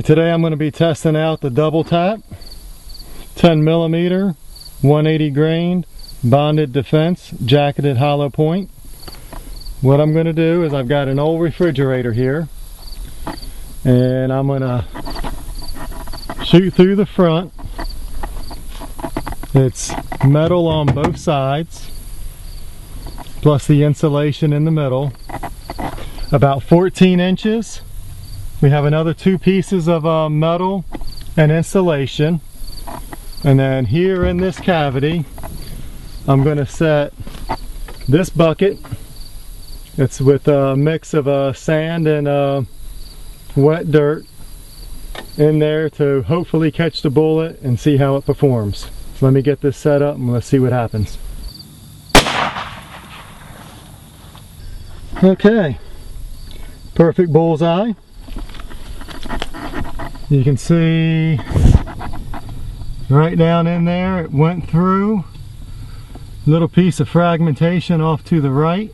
Today I'm going to be testing out the Double Tap 10mm 180 grain bonded defense jacketed hollow point. What I'm going to do is I've got an old refrigerator here and I'm going to shoot through the front. It's metal on both sides plus the insulation in the middle, about 14 inches. We have another 2 pieces of metal and insulation, and then here in this cavity I'm going to set this bucket. It's with a mix of sand and wet dirt in there to hopefully catch the bullet and see how it performs. So let me get this set up and let's see what happens. Okay, perfect bullseye. You can see right down in there it went through. Little piece of fragmentation off to the right,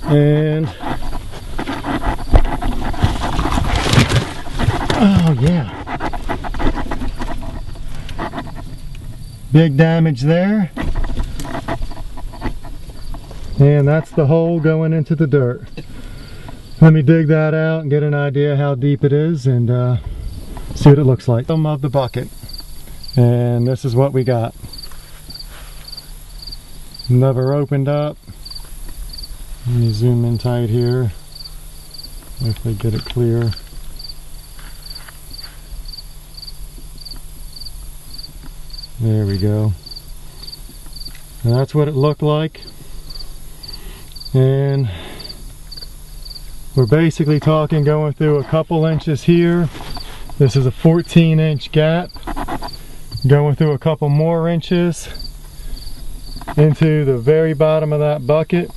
and oh yeah, big damage there, and that's the hole going into the dirt. Let me dig that out and get an idea how deep it is and see what it looks like. Bottom of the bucket, and this is what we got. Never opened up. Let me zoom in tight here. Hopefully get it clear. There we go. And that's what it looked like. And we're basically talking going through a couple inches here. This is a 14-inch gap. Going through a couple more inches into the very bottom of that bucket,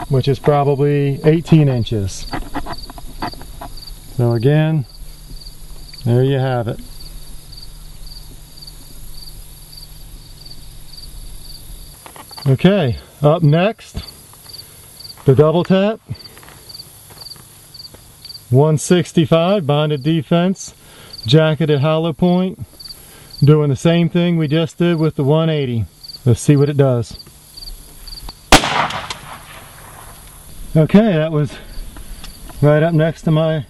which is probably 18 inches. So again, there you have it. Okay, up next, the Double Tap 165 bonded defense jacketed hollow point, doing the same thing we just did with the 180. Let's see what it does. Okay, that was right up next to my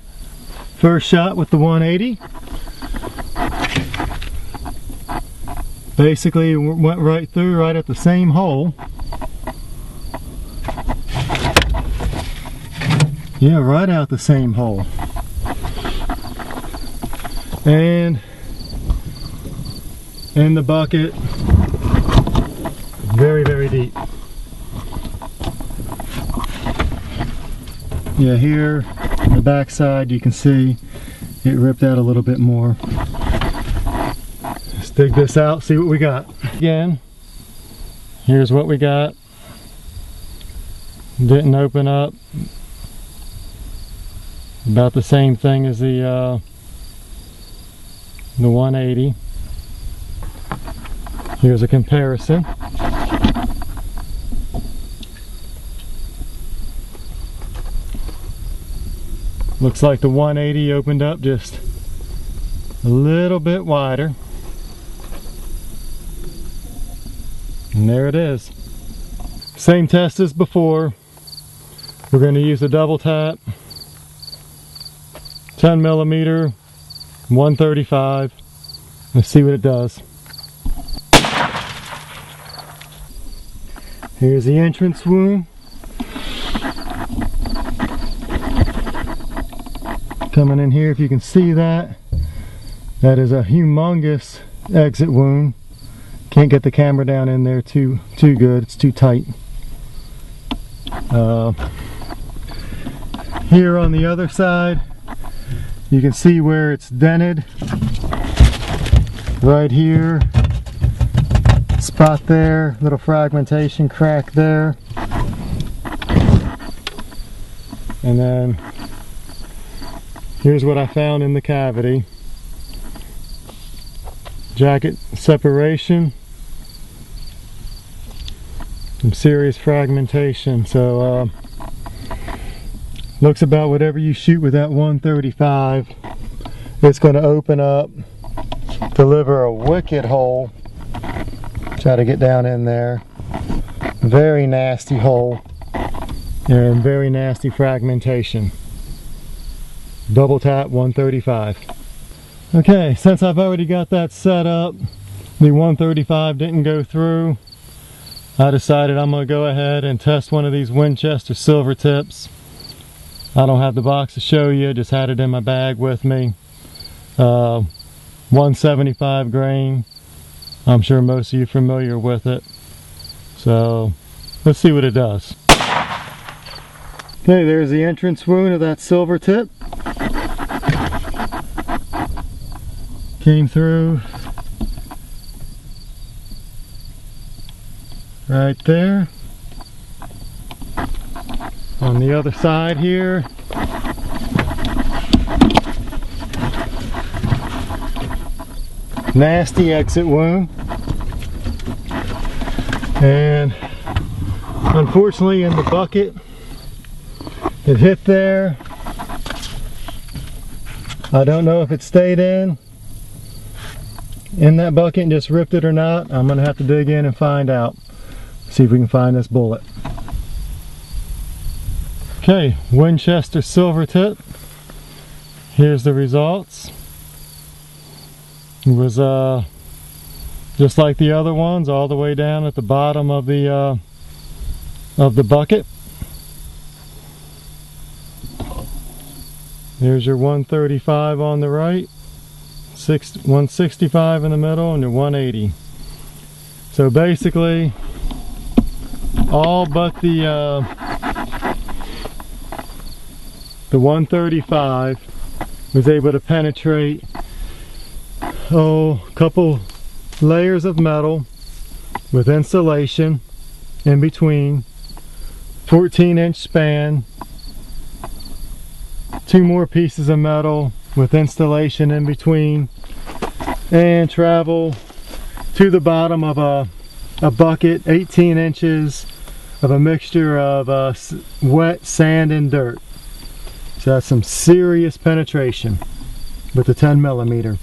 first shot with the 180. Basically went right through, right at the same hole. Yeah, right out the same hole. And in the bucket, very, very deep. Yeah, here on the back side you can see it ripped out a little bit more. Let's dig this out, see what we got. Again, here's what we got. Didn't open up. About the same thing as the 180. Here's a comparison. Looks like the 180 opened up just a little bit wider. And there it is. Same test as before. We're going to use the Double Tap 10mm 135. Let's see what it does. Here's the entrance wound. Coming in here, if you can see that, that is a humongous exit wound. Can't get the camera down in there too good, it's too tight. Here on the other side, you can see where it's dented. Right here, spot there, little fragmentation crack there. And then here's what I found in the cavity. Jacket separation. Some serious fragmentation. So Looks about whatever you shoot with that 135. It's going to open up, deliver a wicked hole. Try to get down in there. Very nasty hole and very nasty fragmentation. Double tap 135. Okay, since I've already got that set up, the 135 didn't go through, I decided I'm going to go ahead and test one of these Winchester silver tips. I don't have the box to show you, just had it in my bag with me. 175 grain. I'm sure most of you are familiar with it. So let's see what it does. Okay, there's the entrance wound of that silver tip. Came through right there. On the other side here, nasty exit wound. And unfortunately in the bucket, it hit there. I don't know if it stayed in that bucket and just ripped it or not. I'm gonna have to dig in and find out. See if we can find this bullet. Okay, Winchester silver tip. Here's the results. It was just like the other ones, all the way down at the bottom of the bucket. There's your 135 on the right, 165 in the middle, and your 180. So basically, all but the 135 was able to penetrate a couple layers of metal with insulation in between, 14-inch span, 2 more pieces of metal with installation in between, and travel to the bottom of a bucket, 18 inches of a mixture of wet sand and dirt. So that's some serious penetration with the 10mm.